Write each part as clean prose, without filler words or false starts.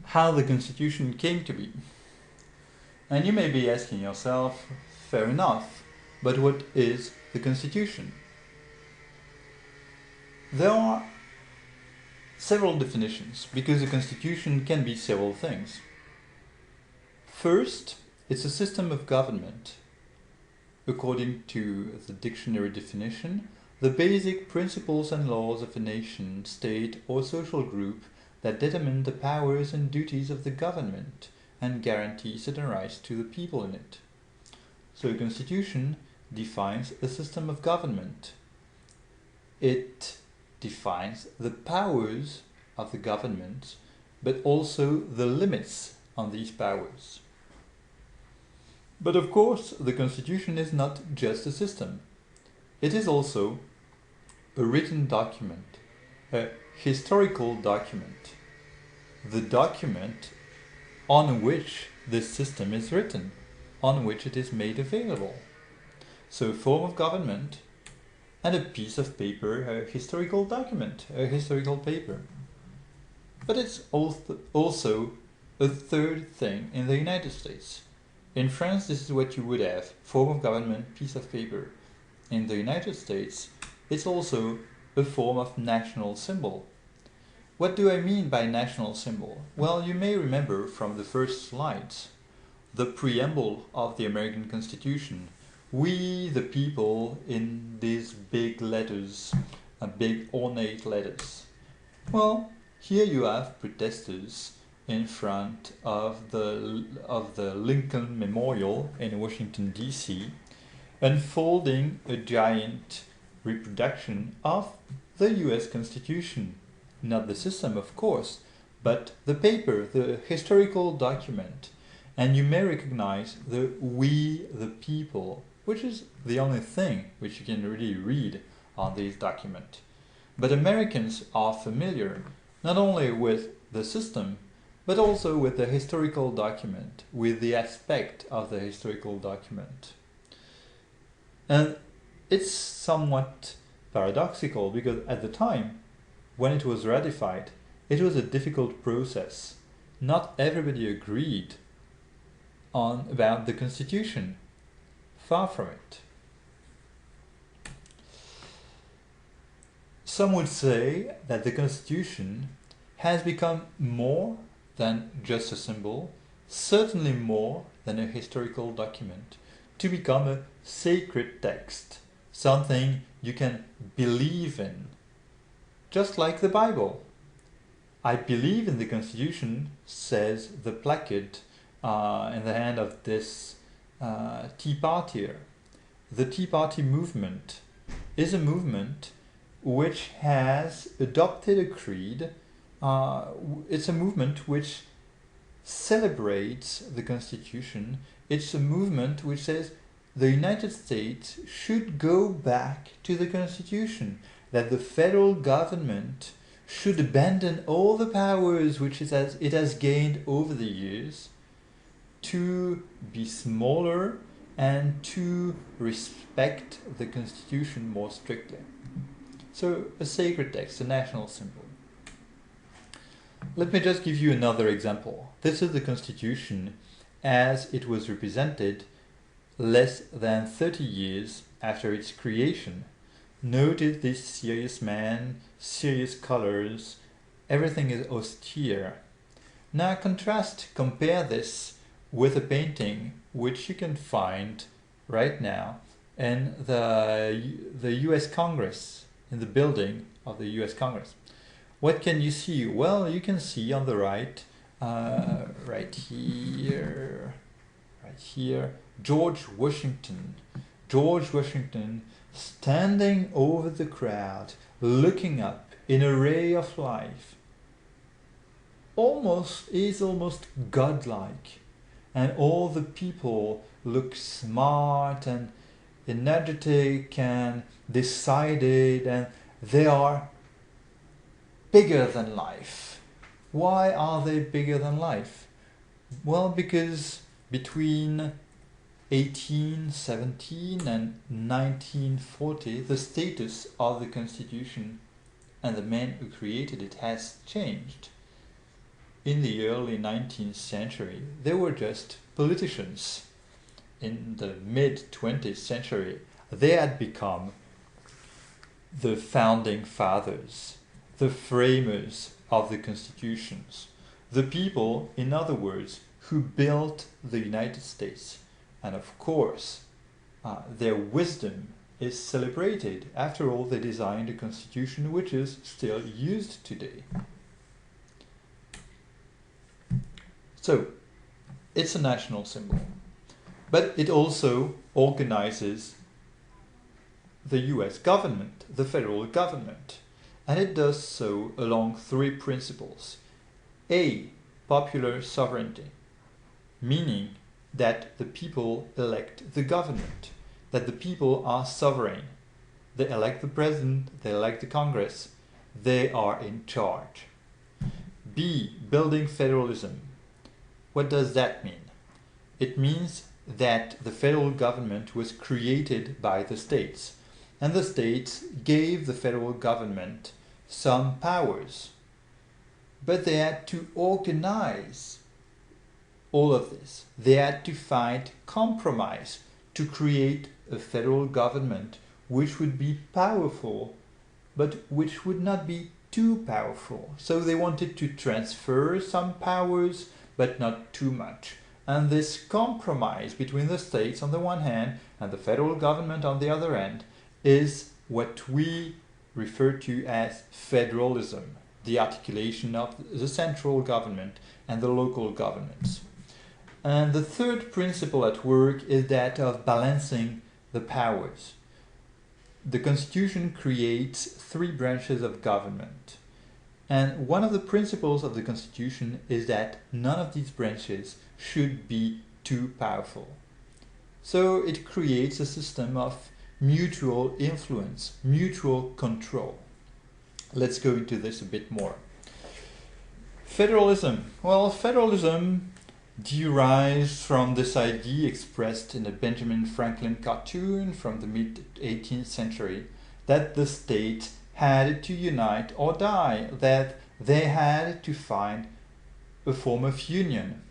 how the Constitution came to be. And you may be asking yourself, fair enough, but what is the Constitution? There are several definitions, because a Constitution can be several things. First, it's a system of government. According to the dictionary definition, the basic principles and laws of a nation, state, or social group that determine the powers and duties of the government and guarantee certain rights to the people in it. So a constitution defines a system of government. It defines the powers of the government, but also the limits on these powers. But of course, the Constitution is not just a system. It is also a written document, a historical document, the document on which this system is written, on which it is made available. So a form of government and a piece of paper, a historical document, a historical paper. But it's also a third thing in the United States. In France, this is what you would have, form of government, piece of paper. In the United States, it's also a form of national symbol. What do I mean by national symbol? Well, you may remember from the first slides, the preamble of the American Constitution. We, the people, in these big letters, big ornate letters. Well, here you have protesters in front of the Lincoln Memorial in Washington, D.C., unfolding a giant reproduction of the US Constitution. Not the system, of course, but the paper, the historical document. And you may recognize the "we, the people," which is the only thing which you can really read on this document. But Americans are familiar not only with the system, but also with the historical document, with the aspect of the historical document. And it's somewhat paradoxical because at the time, when it was ratified, it was a difficult process. Not everybody agreed about the Constitution. Far from it. Some would say that the Constitution has become more than just a symbol, certainly more than a historical document, to become a sacred text, something you can believe in, just like the Bible. I believe in the Constitution, says the placard in the hand of this Tea Partier. The Tea Party movement is a movement which has adopted a creed. It's a movement which celebrates the Constitution. It's a movement which says the United States should go back to the Constitution, that the federal government should abandon all the powers which it has gained over the years, to be smaller and to respect the Constitution more strictly. So a sacred text, a national symbol. Let me just give you another example. This is the Constitution as it was represented less than 30 years after its creation. Notice this serious man, serious colors, everything is austere. Now compare this with a painting which you can find right now in the US Congress, in the building of the US Congress. What can you see? Well, you can see on the right, right here, George Washington. George Washington standing over the crowd, looking up in a ray of life. Is almost godlike. And all the people look smart and energetic and decided, and they are bigger than life. Why are they bigger than life? Well, because between 1817 and 1940, the status of the Constitution and the man who created it has changed. in the early 19th century, they were just politicians. In the mid-20th century, they had become the founding fathers, the framers of the constitutions, the people, in other words, who built the United States. And of course, their wisdom is celebrated. After all, they designed a constitution which is still used today. So, it's a national symbol, but it also organizes the US government, the federal government, and it does so along three principles. A, popular sovereignty, meaning that the people elect the government, that the people are sovereign. They elect the president, they elect the Congress, they are in charge. B, building federalism. What does that mean? It means that the federal government was created by the states, and the states gave the federal government some powers, but they had to organize all of this. They had to find compromise to create a federal government which would be powerful, but which would not be too powerful. So they wanted to transfer some powers, but not too much. And this compromise between the states on the one hand and the federal government on the other hand is what we refer to as federalism, the articulation of the central government and the local governments. And the third principle at work is that of balancing the powers. The Constitution creates three branches of government. And one of the principles of the Constitution is that none of these branches should be too powerful. So it creates a system of mutual influence, mutual control. Let's go into this a bit more. Federalism. Well, federalism derives from this idea expressed in a Benjamin Franklin cartoon from the mid-18th century that the state had to unite or die, that they had to find a form of union.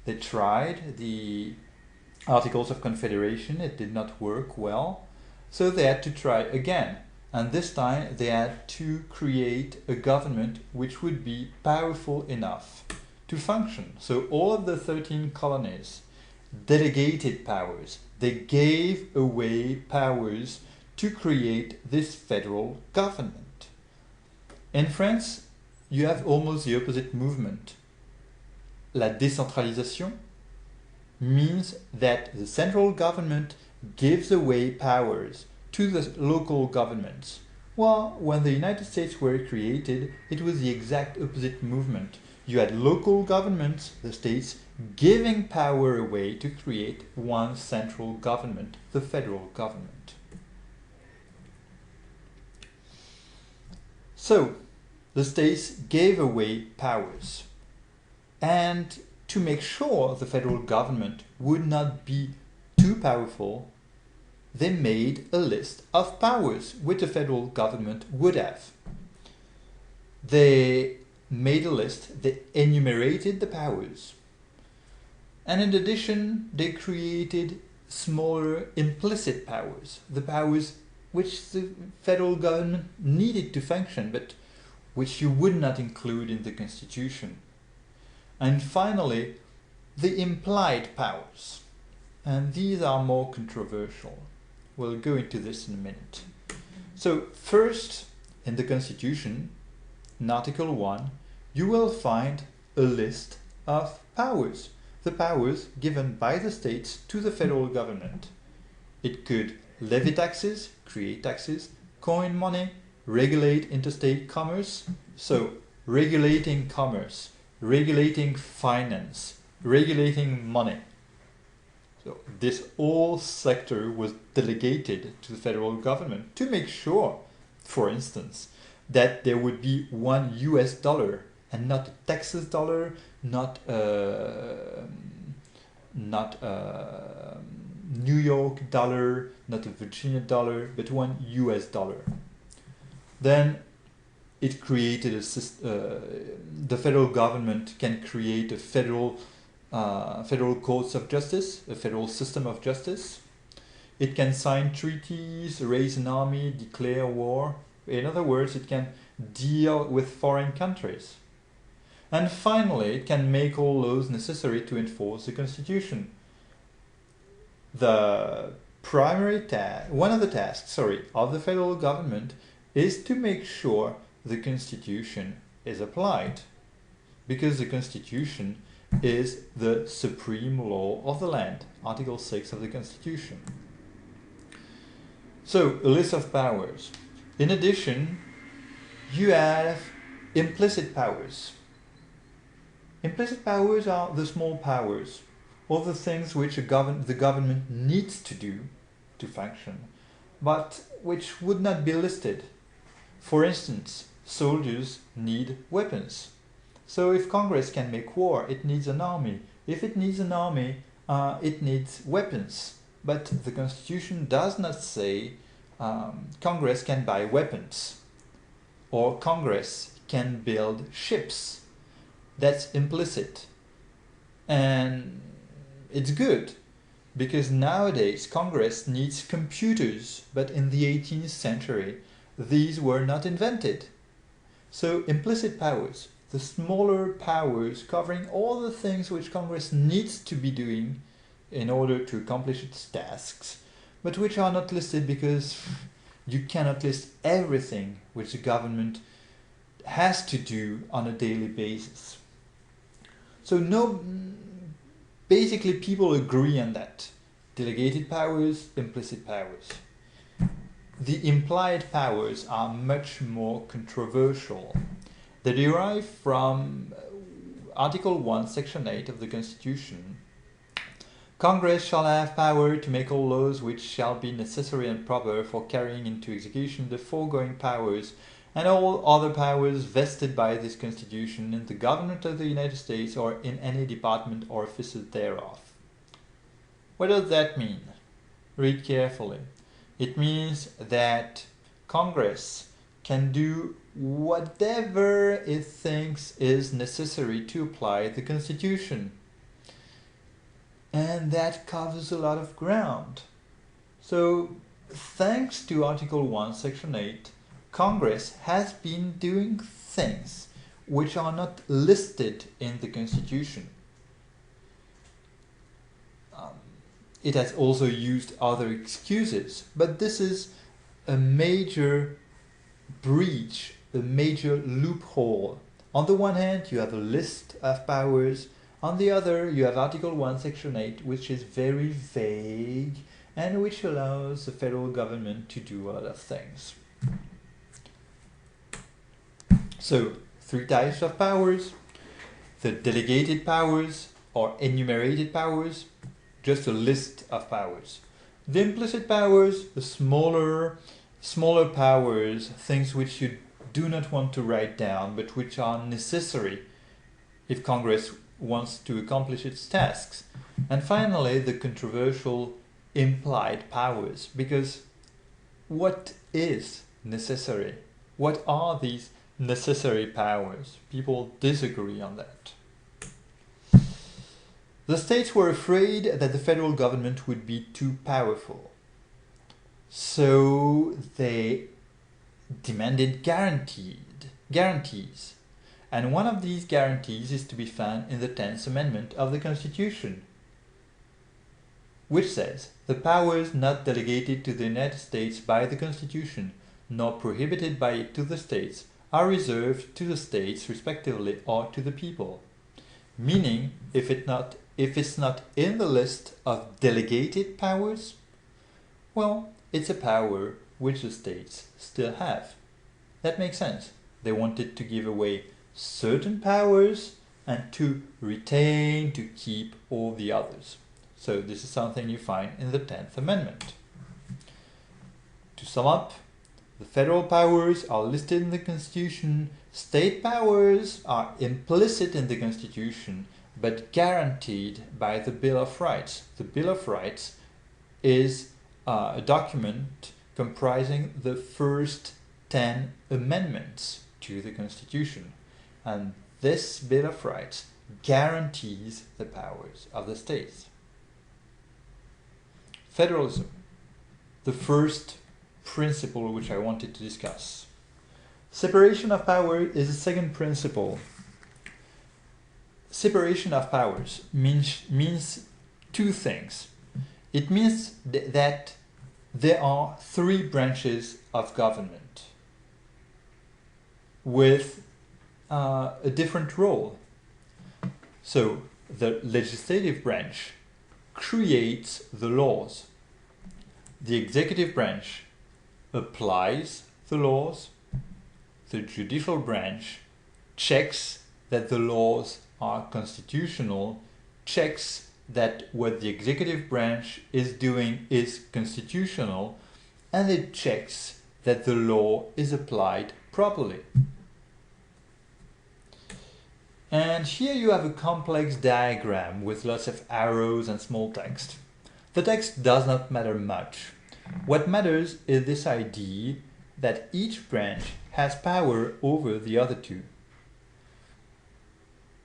They tried the Articles of Confederation, it did not work well, so they had to try again. And this time they had to create a government which would be powerful enough to function. So all of the 13 colonies delegated powers. They gave away powers to create this federal government. In France, you have almost the opposite movement. La décentralisation means that the central government gives away powers to the local governments. Well, when the United States were created, it was the exact opposite movement. You had local governments, the states, giving power away to create one central government, the federal government. So, the states gave away powers. And to make sure the federal government would not be too powerful, they made a list of powers which the federal government would have. They made a list, they enumerated the powers. And in addition, they created smaller implicit powers, the powers which the federal government needed to function, but which you would not include in the Constitution. And finally, the implied powers. And these are more controversial. We'll go into this in a minute. So first, in the Constitution, in Article 1, you will find a list of powers. The powers given by the states to the federal government. It could levy taxes, create taxes, coin money, regulate interstate commerce. So regulating commerce, regulating finance, regulating money. So this whole sector was delegated to the federal government to make sure, for instance, that there would be one US dollar and not a Texas dollar, not New York dollar, not a Virginia dollar, but one US dollar. Then it created the federal government can create a federal courts of justice, a federal system of justice. It can sign treaties, raise an army, declare war. In other words, it can deal with foreign countries. And finally, it can make all laws necessary to enforce the Constitution. One of the tasks of the federal government is to make sure the Constitution is applied, because the Constitution is the supreme law of the land, Article 6 of the Constitution. So, a list of powers. In addition, you have implicit powers. Implicit powers are the small powers, all the things which the government needs to do to function, but which would not be listed. For instance, soldiers need weapons. So if Congress can make war, it needs an army. If it needs an army, it needs weapons. But the Constitution does not say Congress can buy weapons or Congress can build ships. That's implicit. And it's good, because nowadays Congress needs computers, but in the 18th century these were not invented. So implicit powers, the smaller powers covering all the things which Congress needs to be doing in order to accomplish its tasks, but which are not listed because you cannot list everything which the government has to do on a daily basis. So basically people agree on that. Delegated powers, implicit powers. The implied powers are much more controversial. They derive from Article 1, Section 8 of the Constitution. Congress shall have power to make all laws which shall be necessary and proper for carrying into execution the foregoing powers and all other powers vested by this Constitution in the government of the United States or in any department or office thereof. What does that mean? Read carefully. It means that Congress can do whatever it thinks is necessary to apply the Constitution. And that covers a lot of ground. So, thanks to Article 1, Section 8, Congress has been doing things which are not listed in the Constitution. It has also used other excuses, but this is a major breach, a major loophole. On the one hand, you have a list of powers. On the other, you have Article 1, Section 8, which is very vague and which allows the federal government to do a lot of things. So, three types of powers: the delegated powers or enumerated powers, just a list of powers. The implicit powers, the smaller powers, things which you do not want to write down but which are necessary if Congress wants to accomplish its tasks. And finally, the controversial implied powers, because what is necessary? What are these necessary powers? People disagree on that. The states were afraid that the federal government would be too powerful. So they demanded guarantees. And one of these guarantees is to be found in the 10th Amendment of the Constitution, which says, "The powers not delegated to the United States by the Constitution, nor prohibited by it to the states, are reserved to the states respectively or to the people." Meaning, if it's not in the list of delegated powers, well, it's a power which the states still have. That makes sense. They wanted to give away certain powers and to keep all the others. So this is something you find in the 10th Amendment. To sum up, the federal powers are listed in the Constitution. State powers are implicit in the Constitution, but guaranteed by the Bill of Rights. The Bill of Rights is a document comprising the first 10 amendments to the Constitution. And this Bill of Rights guarantees the powers of the states. Federalism, the first principle which I wanted to discuss. Separation of power is the second principle. Separation of powers means two things. It means that there are three branches of government with a different role. So the legislative branch creates the laws. The executive branch applies the laws. The judicial branch checks that the laws are constitutional, checks that what the executive branch is doing is constitutional, and it checks that the law is applied properly. And here you have a complex diagram with lots of arrows and small text. The text does not matter much. What matters is this idea that each branch has power over the other two.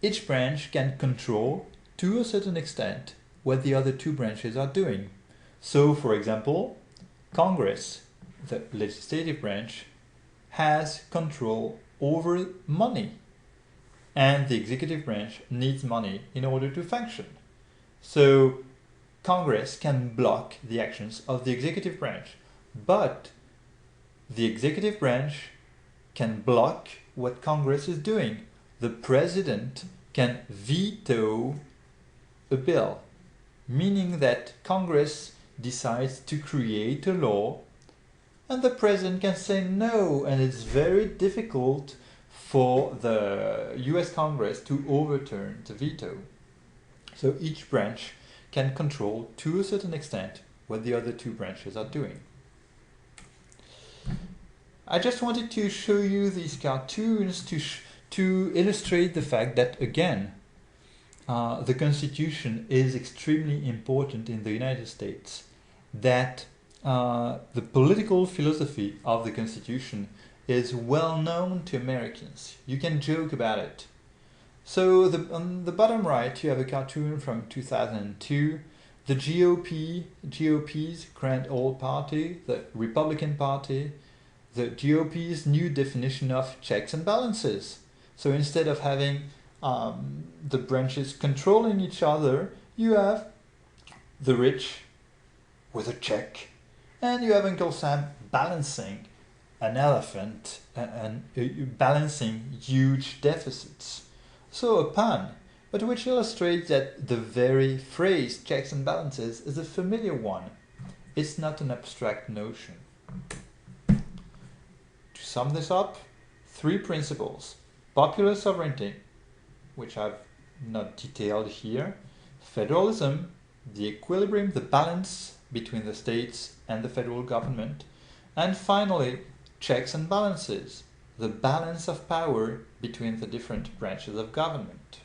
Each branch can control, to a certain extent, what the other two branches are doing. So, for example, Congress, the legislative branch, has control over money. And the executive branch needs money in order to function. So Congress can block the actions of the executive branch, but the executive branch can block what Congress is doing. The president can veto a bill, meaning that Congress decides to create a law and the president can say no, and it's very difficult for the US Congress to overturn the veto. So each branch can control, to a certain extent, what the other two branches are doing. I just wanted to show you these cartoons to illustrate the fact that, again, the Constitution is extremely important in the United States, that the political philosophy of the Constitution is well known to Americans. You can joke about it. So on the bottom right you have a cartoon from 2002. The GOP's Grand Old Party, the Republican Party, the GOP's new definition of checks and balances. So instead of having the branches controlling each other, you have the rich with a check, and you have Uncle Sam balancing an elephant and balancing huge deficits. So a pun, but which illustrates that the very phrase checks and balances is a familiar one. It's not an abstract notion. To sum this up, three principles: popular sovereignty, which I've not detailed here, federalism, the equilibrium, the balance between the states and the federal government, and finally, checks and balances, the balance of power between the different branches of government.